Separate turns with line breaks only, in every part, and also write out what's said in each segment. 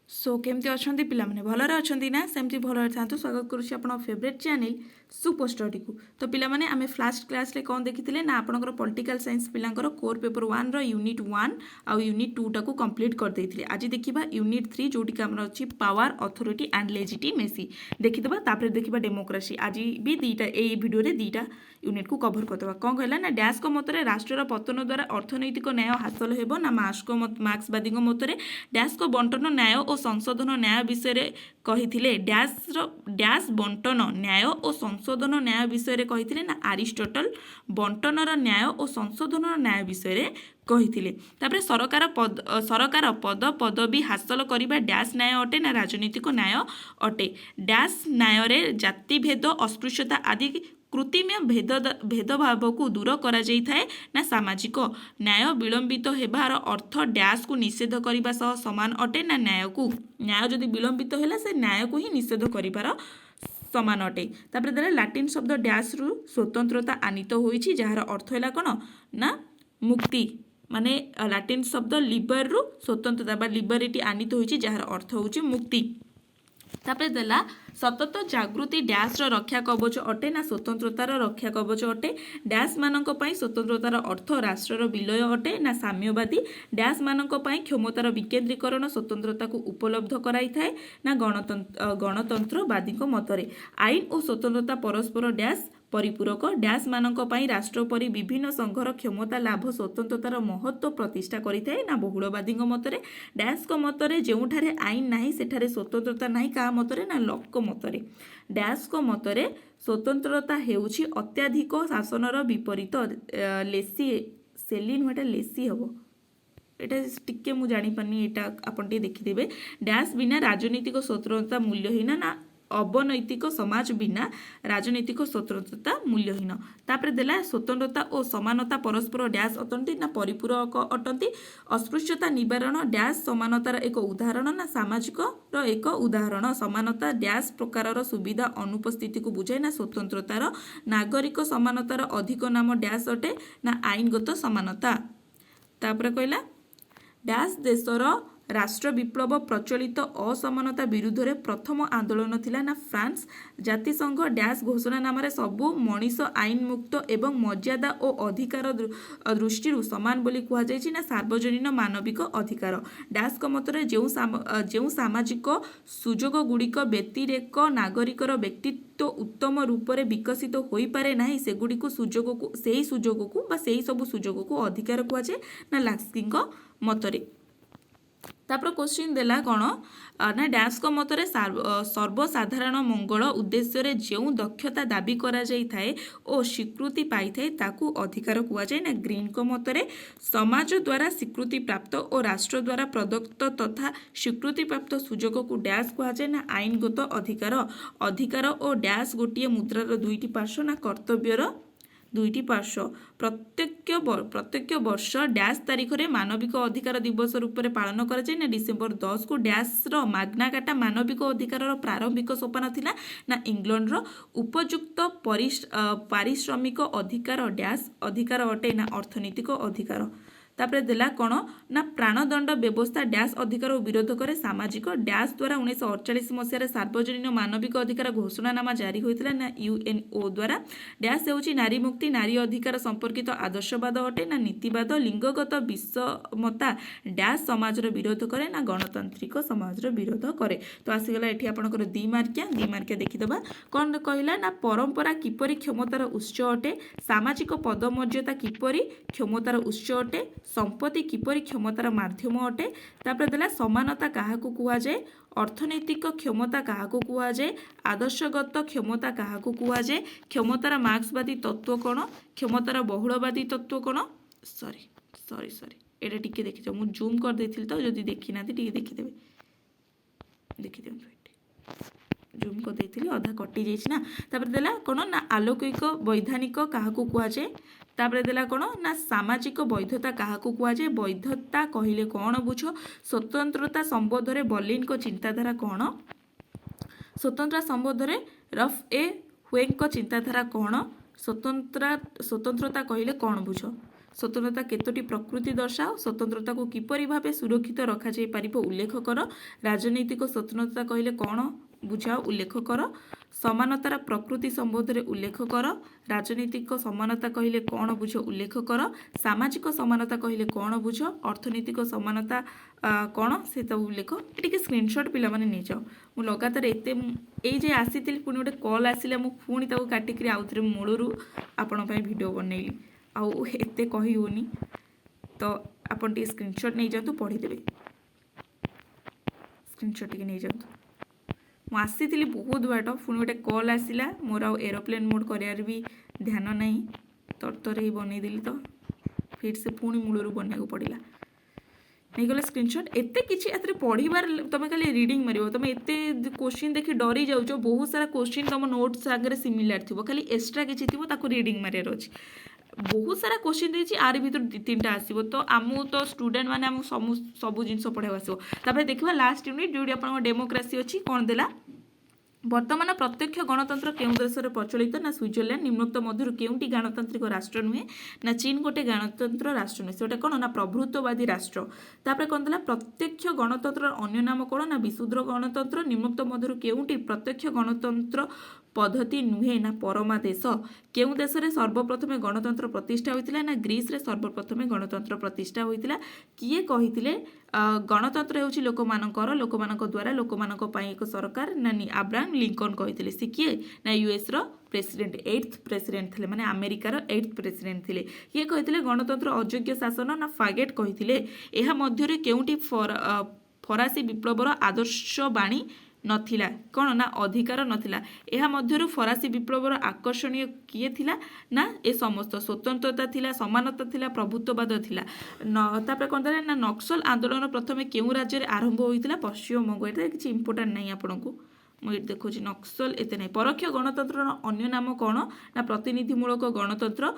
सो केमती अच्छा पे भलरे अच्छा ना सेमती भलरे था स्वागत करुच्ची आप फेवरेट चैनल सुपर स्टडी को। तो पिलामाने आम फास्ट क्लास रे कौन देखी ना आपंकर पॉलिटिकल साइंस पिलांकर कोर पेपर 1 रो यूनिट 1 आउ यूनिट 2 टाको कंप्लीट कर देथिले। आज देखिबा यूनिट 3 जोटी का हमर अछि पावर अथॉरिटी एंड लेजिटिमेसी देखिदबा। तापर देखिबा डेमोक्रेसी। आज भी दीटा ए वीडियो रे दीटा यूनिट को कवर करदबा। कौन कहला ना डैश को मतरे राष्ट्र पतन द्वारा अर्थनैतिक न्याय हासिल हेबो ना मार्क्सवादी मतरे डैश को बंटन न्याय और संशोधन न्याय विषय कही डैश बंटन न्याय और संशोधन न्याय विषय कही ना आरिस्टोटल बंटनर न्याय और संशोधन न्याय विषय कही। सरकार पद पदवी हासिल करने डैश न्याय अटे ना राजनीतिक न्याय अटे। डैश न्याय जातिभेद अस्पृश्यता आदि कृत्रिम भेदभाव को दूर करा जाई थाए ना सामाजिक न्याय विलंबित हेबार अर्थ डैश को निषेध करने समान अटे ना न्याय जदि विलंबित है से न्याय को ही निषेध कर समान अटे। तापर देला लाटिन शब्द डैश रु स्वतंत्रता आनीत होईछि जार अर्थ है कौन ना मुक्ति माने लाटिन शब्द लिबर रु स्वतंत्रता बा लिबरिटी आनीत होईछि जार अर्थ होछि मुक्ति। तापर देला सतत जागृति डैश रक्षा कवच अटे ना स्वतंत्रतार रक्षा कवच अटे। डैश मानक पई स्वतंत्रतार अर्थ राष्ट्रर विलय अटे ना साम्यवादी। डैश मानक पई क्षमतार विकेंद्रीकरण स्वतंत्रता को उपलब्ध कराई थाए ना गणतंत्रवादी मतरे। आईन और स्वतंत्रता परस्पर डैश परिपूरक। डैश मानक पई राष्ट्र परि विभिन्न संघर क्षमता लाभ स्वतंत्रतार महत्व प्रतिष्ठा करिथाए ना बहुलवादी मतरे। डैश को मतरे जेउठारे आईन नाही सेठारे स्वतंत्रता नाही का मतरे ना लक मतरे। डैश को मतरे स्वतंत्रता हेउछि अत्याधिक शासनर विपरीत लेसी सेली नुटा लेसी हबो एटा टिके मु जानी पानी एटा आपण टे देखिदेबे। डैश बिना राजनीतिक स्वतंत्रता मूल्यहीन ना अवनैतिक समाज बिना राजनीतिक स्वतंत्रता मूल्यहीन। तापर देला स्वतंत्रता और समानता परस्पर डैश अटंती ना परिपूरक अटंती। अस्पृश्यता निवारण डैश समानतार एक उदाहरण ना सामाजिक एक उदाहरण। समानता डैश प्रकार सुविधा अनुपस्थिति को बुझाए ना स्वतंत्रतार। नागरिक समानतार अधिक नाम डैश अटे ना आईनगत समानता। तापर कहला डैश देशर राष्ट्र विप्लव प्रचलित असमानता विरुद्ध रे प्रथम आंदोलन थिला ना फ्रांस। जातिसंघ डैश घोषणा नाम सबु मनीष आईन मुक्त एवं मर्यादा और अधिकार दृष्टि समान बोली कहा जायछि ना सार्वजनीन मानविक अधिकार। डैश को मतरे जेउ सामाजिक सुजोग गुड़िक व्यतिरेक नागरिकर व्यक्तित्व उत्तम रूप से विकसित हो पारे नाही सेगुड़ी सुजोग को सेही सुजोग को बा सेही सब सुजोग को अधिकार कहा जाए ना लास्किंग मतरे। तापर क्वेश्चन देला कौन ना डैश को मतरे सर्वसाधारण मंगल उद्देश्य रे जेउ दक्षता दाबी करा जाई थाए और स्वीकृति पाई थाए ताकू अधिकार कुआ जाए ना ग्रीन को मतरे समाज द्वारा स्वीकृति प्राप्त और राष्ट्र द्वारा प्रदत्त तथा स्वीकृति प्राप्त सुजोग को डैश कुआ जाए ना आईनगत अधिकार। अधिकार और डैश गोटे मुद्रार दुईटी पार्श्व ना कर्तव्यर दुईटी पार्श्व। प्रत्येक वर्ष डैश तारीख रे मानविक अधिकार दिवस रूप में पालन करा जाए ना डिसेम्बर 10 को। डैश रो माग्ना कार्टा मानविक अधिकार प्रारंभिक सोपान थिला ना इंग्लैंड रो उपयुक्त पारिश्रमिक अधिकार डैश अधिकार अटे ना अर्थनैतिक अधिकार। तापर देला कौन ना प्राणदंड व्यवस्था डैश अधिकार विरोध करे सामाजिक। डैश द्वारा 1948 मसीह सार्वजनीन मानविक अधिकार घोषणानामा जारी होता ना यूएनओ द्वारा। डैश होची नारी मुक्ति नारी अधिकार संपर्कित आदर्शवाद अटे ना नीतिवाद। लिंगगत विषमता डैश समाज विरोध करे ना गणतांत्रिक समाज विरोध करे। तो आसीगला एठी आपनकर 2 मार्किया देखिदबा। कौन कहला ना परंपरा किपरि क्षमतार उत्स अटे। सामाजिक पदमर्यादा किपरि क्षमतार उत्स अटे। संपत्ति किपरि क्षमतार माध्यम अटे। तापर देला समानता काहाकू कुआ जाए। अर्थनैतिक क्षमता काहाकू कुआ जाए। आदर्शगत क्षमता काहाकू कुआ जाए। क्षमतार मार्क्सवादी तत्व कौन क्षमतार बहुलवादी तत्व कौन सॉरी एटा टिके देखि मु जूम कर देथिल तो जदी देखि नाथि टिके देखिदेबे जूम कर देथिली अधा कटि जाइछि ना। तापर देला कौन ना आलौकिक वैधानिक काहाकू कुआ जाए। तापर देला कौन ना सामाजिक वैधता काहाकू कुआ जाए। वैधता कहिले कौन बुझ। स्वतंत्रता संबंध रे बर्लिन को चिंताधारा कौन। स्वतंत्रता संबंध रे रफ ए हुएंग को चिंताधारा कौन। स्वतंत्रता कहिले कौन बुझ। स्वतंत्रता केतोटी प्रकृति दर्शाओ स्वतंत्रता को किपरि भावे सुरक्षित रखा जाई पारिबो उल्लेख कर राजनैतिक स्वतंत्रता कहले कौन बुझाओ उल्लेख कर समानतार प्रकृति संबंध में उल्लेख कर राजनैतिक समानता कहले कौन बुझ उल्लेख कर सामाजिक समानता कहले कौन बुझ अर्थनैतिक समानता कौन से तो उल्लेख ये स्क्रीनशॉट पिला माने नहीं जाओ मु लगातार एते जे आसी पुणी गोटे कॉल आसिला मु पुणी ताको काटिक आउ थे मूलरू आपण वीडियो बनैली आउ एते कही होनी तो आपन टी स्क्रीनशॉट नहीं जातु पढ़ीदेवे स्क्रीनशॉट टी नहीं जातु मु आसी बहुत बाट पुणी गोटे कॉल आसिला मोर आउ एरोप्लेन मोड कर भी ध्यान नहीं तरतर ही बनईदेली तो फिर से पुणी मूलरू बनने को पड़ा नहीं गले स्क्रीनशॉट एते किछि एतरे पढ़ीबार तमे खाली रीडिंग मारिबो तमे एते क्वेश्चन देखि डरी जाउछो बहुत सारा क्वेश्चन तम नोट्स आगे सिमिलर थिबो खाली एक्स्ट्रा किछि थिबो ताको रीडिंग मारियार अछि बहुत सारा क्वेश्चन देछि आर भीतर 2-3टा आसीबो तो आमु तो स्टूडेंट माने आमु सब जिंस पढ़ाइबो आसीबो तापर देखिबा लास्ट यूनिट जोडी आपन डेमोक्रेसी अछि कोन देला वर्तमान प्रत्यक्ष गणतंत्र केउं देश में प्रचलित ना स्विट्जरलैंड निम्नोक्त मध्य केउंटी गणतांत्रिक राष्ट्र नुहे ना चीन गोटे गणतंत्र राष्ट्र नुहे से कौन ना प्रभुत्ववादी राष्ट्र तापर कौन देला प्रत्यक्ष गणतंत्र अन्य नाम कौन ना विशुद्ध गणतंत्र निम्नोक्त मध्य केउंटी प्रत्यक्ष गणतंत्र पद्धति नुहे ना परमा देश केउं देश रे सर्वप्रथम गणतंत्र प्रतिष्ठा होइतिला ना ग्रीस रे सर्वप्रथम गणतंत्र प्रतिष्ठा होइतिला किए कहितिले गणतंत्र हेउची लोकमानक द्वारा लोकमानक पई एक सरकार नानी अब्राहम लिंकन कहितिले से किए ना यूएस रो प्रेसिडेंट 8th प्रेसिडेंट थिले माने अमेरिका रो 8th प्रेसिडेंट थिले किए कहितिले गणतंत्र अयोग्य शासन ना फागेट कहितिले एहा मध्य रे केउंटी फरासी विप्लवर आदर्श बाणी नथिला कौन ना अधिकार नथिला एहा मध्यरु फरासी विप्लवर आकर्षणीय किए थिला ना ए समस्त स्वतंत्रता थिला समानता थिला प्रभुत्ववाद थिला तापर कोन ना नक्सल आंदोलन प्रथमे केउ राज्य रे आरंभ होइतिला पश्चिम बंग एटा किछि इंपोर्टेंट नै आपनकु मु एट देखोछि नक्सल एते नै परोक्ष गणतंत्र अन्य नाम कोन ना प्रतिनिधिमूलक गणतंत्र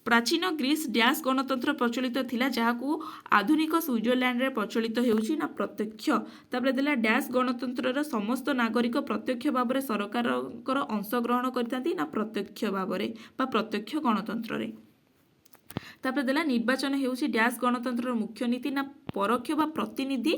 प्राचीन ग्रीस डैश गणतंत्र प्रचलित थिला जहाकू आधुनिक स्विट्जरलैंड रे प्रचलित हेउछि ना प्रत्यक्ष तापर देला डैश गणतंत्र रो समस्त नागरिक प्रत्यक्ष भाव रे सरकार कर अंश ग्रहण करथांती ना प्रत्यक्ष भाव रे बा प्रत्यक्ष गणतंत्र रे तापर देला निर्वाचन हेउछि डैश गणतंत्र रो मुख्य नीति ना परोक्ष बा प्रतिनिधि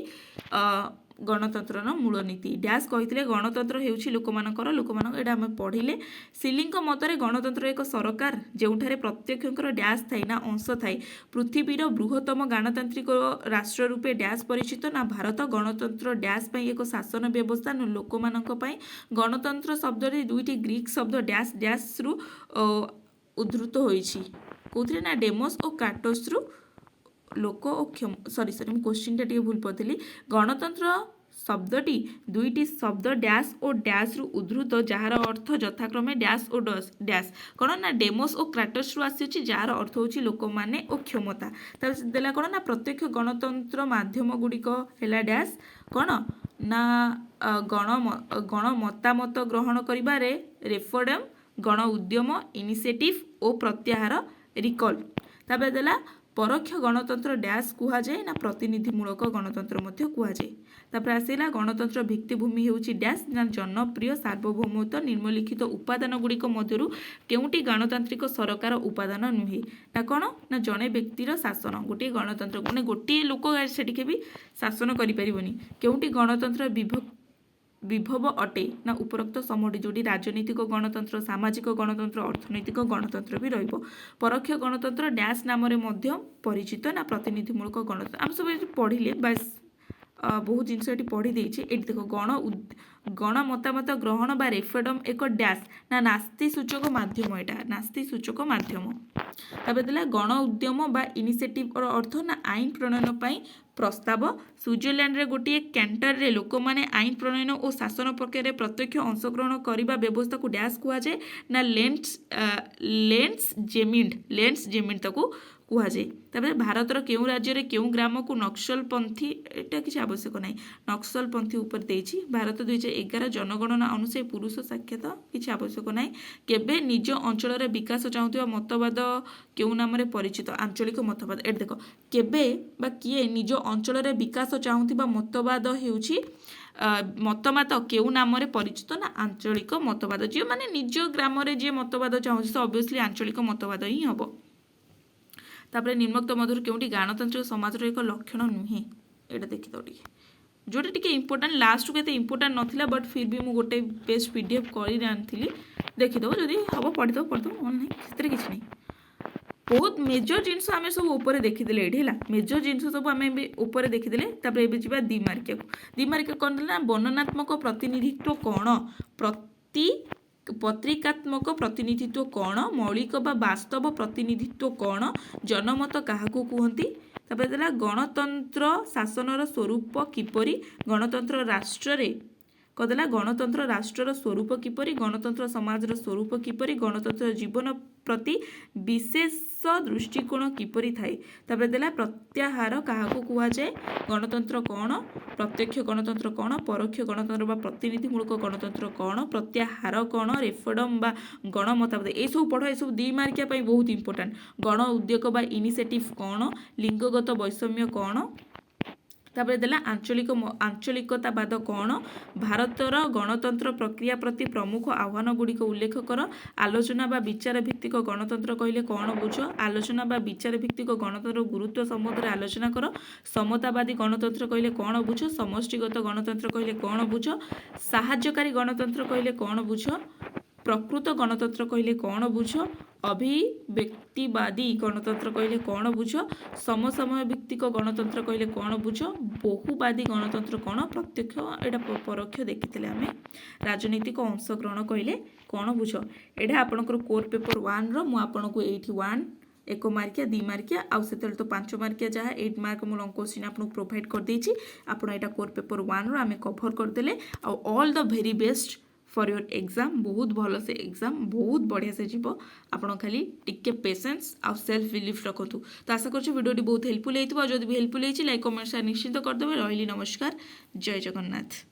गणतंत्र मूल नीति डैश कही गणतंत्र हेउछि लोकमानकर एटा आम पढ़िले सिलिंग मतरे गणतंत्र एक सरकार जोठारे प्रत्यक्षर डैश थाए ना अंश थाए पृथ्वीर बृहत्तम गणतांत्रिक राष्ट्र रूपे डैश परिचित ना भारत गणतंत्र डैश पई एक शासन व्यवस्था ना लोकमानक पई गणतंत्र शब्द रे दुईटी ग्रीक शब्द डैश डैश रु उद्धृत होइछि कोथरे ना डेमोस और क्राटोस रु लोक और क्षम सॉरी मुझे क्वेश्चन टी भूल पढ़ी गणतंत्र शब्दटी दुईटी शब्द डैश और डैश रु उद्धृत जार अर्थ यथाक्रमे डैश और डैश कौन ना डेमोस और क्राटोस रु आसी जार अर्थ होची लोक माने और क्षमता देला कौन ना प्रत्यक्ष गणतंत्र माध्यम गुड़िक है डैश कौन ना गण मतामत ग्रहण करिबारे रेफरडम गण उद्यम इनिशिएटिव और प्रत्याहार रिकॉल तापर देला परोक्ष गणतंत्र डैश कुहाए ना प्रतिनिधिमूलक गणतंत्र मध्य कुहाए तापर आसला गणतंत्र भित्तिभूमि होउछि डैश ना जनप्रिय सार्वभौमत्व निम्नलिखित उपादान गुड़िक मध्यरु केउंटी गणतांत्रिक सरकार उपादान नुहे ना कौन ना जड़े व्यक्तिर शासन गोटे गणतंत्र माने गोटे लोक सेटिके भी शासन करि परिबोनी केउंटी गणतंत्र विभव अटे ना उपरोक्त समूहटी जोटी राजनीतिक गणतंत्र सामाजिक गणतंत्र अर्थनैतिक गणतंत्र भी रहिबो परोक्ष गणतंत्र डैश नाम मध्य परिचित ना प्रतिनिधिमूलक गणतंत्र आम सब पढ़िले बस बहुत जिनस ये पढ़ी देछि एटी देखो गण मतामत ग्रहण बा रेफरडम एक डैश ना नास्ति सूचक माध्यम एटा नास्ति सूचक माध्यम तबे देला गण उद्यम बा इनिशिएटिव अर्थ ना आईन प्रणयन पई प्रस्ताव स्विट्जरलैंड रे गोटे कैंटर रे लोक माने आईन प्रणयन और शासन प्रक्रिया प्रत्यक्ष अंशग्रहण करने व्यवस्था को डैश कुहाए ना लेंस जेमिंड ताको कुहाए तापर भारतर केउं राज्य रे केउं ग्राम को नक्सलपंथी एटा किसी आवश्यक नहीं नक्सलपंथी ऊपर देछि भारत 2011 जनगणना अनुसार पुरुष साक्षरता किसी आवश्यक नहीं केबे निज अंचल रे विकास चाहूथिबा मतवाद केउं नाम रे परिचित आंचलिक मतवाद एट देखो केबे बा किए निज अंचल रे विकास चाहूथिबा मतवाद हेउछि मतवाद केउ नाम रे परिचित ना आंचलिक मतवाद जे माने निज ग्राम रे जे मतवाद चाहूछि तो ऑब्वियसली आंचलिक मतवाद ही हबो तापर निम्नोक्त मध्य केउंटी गणतांत्रिक समाजर एक लक्षण नुहे एटा देखि दो टिके जोटा टिके इंपोर्टेंट लास्ट को इंपोर्टेंट नथिला बट फिर भी मु गोटे पेज पीडीएफ करी आनी देखिदेव जदि हम पढ़ीदेव मन ना से किसी नहीं बहुत मेजर जिनस आम सब ऊपर देखीदे ये मेजर जिनस सब आम ऊपर देखीदे जा दिमार्किया को दिमार्किया कौन ना वर्णनात्मक प्रतिनिधित्व कौन प्रति पत्रिकात्मक प्रतिनिधित्व कौन मौलिक बा वास्तव प्रतिनिधित्व कौन जनमत क्या कहती तापर देला गणतंत्र शासनर स्वरूप किपरि गणतंत्र राष्ट्र रे कदेला गणतंत्र राष्ट्रर स्वरूप किपरि गणतंत्र समाजर स्वरूप किपरि गणतंत्र जीवन प्रति विशेष दृष्टिकोण किपरि थाए तापर देला प्रत्याहार काहाको कुआ जाए गणतंत्र कौन प्रत्यक्ष गणतंत्र कौन परोक्ष गणतंत्र बा प्रतिनिधिमूलक गणतंत्र कौन प्रत्याहार कौन रेफरम बा गणमतावाद ये सब पढ़ ये सब दी मार्किया बहुत इंपोर्टेंट गण उद्योग बा इनिशिएटिव कौन लिंगगत वैषम्य कौन तापर देला आंचलिकतावाद कौन भारतर गणतंत्र प्रक्रिया प्रति प्रमुख आह्वान गुड़िक उल्लेख कर आलोचना बा विचार भित्तिक गणतंत्र कहले कौन बुझ आलोचना बा विचार भित्तिक गणतंत्र गुरुत्व संबंध में आलोचना कर समतावादी गणतंत्र कहले कौन बुझ समष्टिगत गणतंत्र कहले कौन बुझ साहाय्यकारी गणतंत्र कहले कौन बुझ प्रकृत गणतंत्र कहले कौन बुझ अभिव्यक्तिवादी गणतंत्र कहले कौन बुझ समसमय भित्तिक गणतंत्र कहले कौन बुझ बहुवादी गणतंत्र कौन प्रत्यक्ष एटा परोक्ष देखी आम राजनीतिक अंशग्रहण कहले कौन बुझ एटा आपणकर कोर पेपर 1 रो मु आपनको 1 एक मार्किया 2 मार्किया आउ से तो 5 मार्किया जहाँ 8 मार्क मु लंग क्वेश्चन आपको प्रोवाइड कर देछि आपण एटा कोर पेपर 1 रो आमे कवर करदेले आउ all the very best for your exam बहुत भल से एग्जाम बहुत बढ़िया से जीव आपड़ खाली टिके पेशेंस आउ सेल्फ बिलीफ रखु तो आशा कर वीडियो बहुत हेल्पफुल होती जब भी हेल्पफुल होती लाइक कमेंट शेयर निश्चित करदे रही नमस्कार जय जगन्नाथ।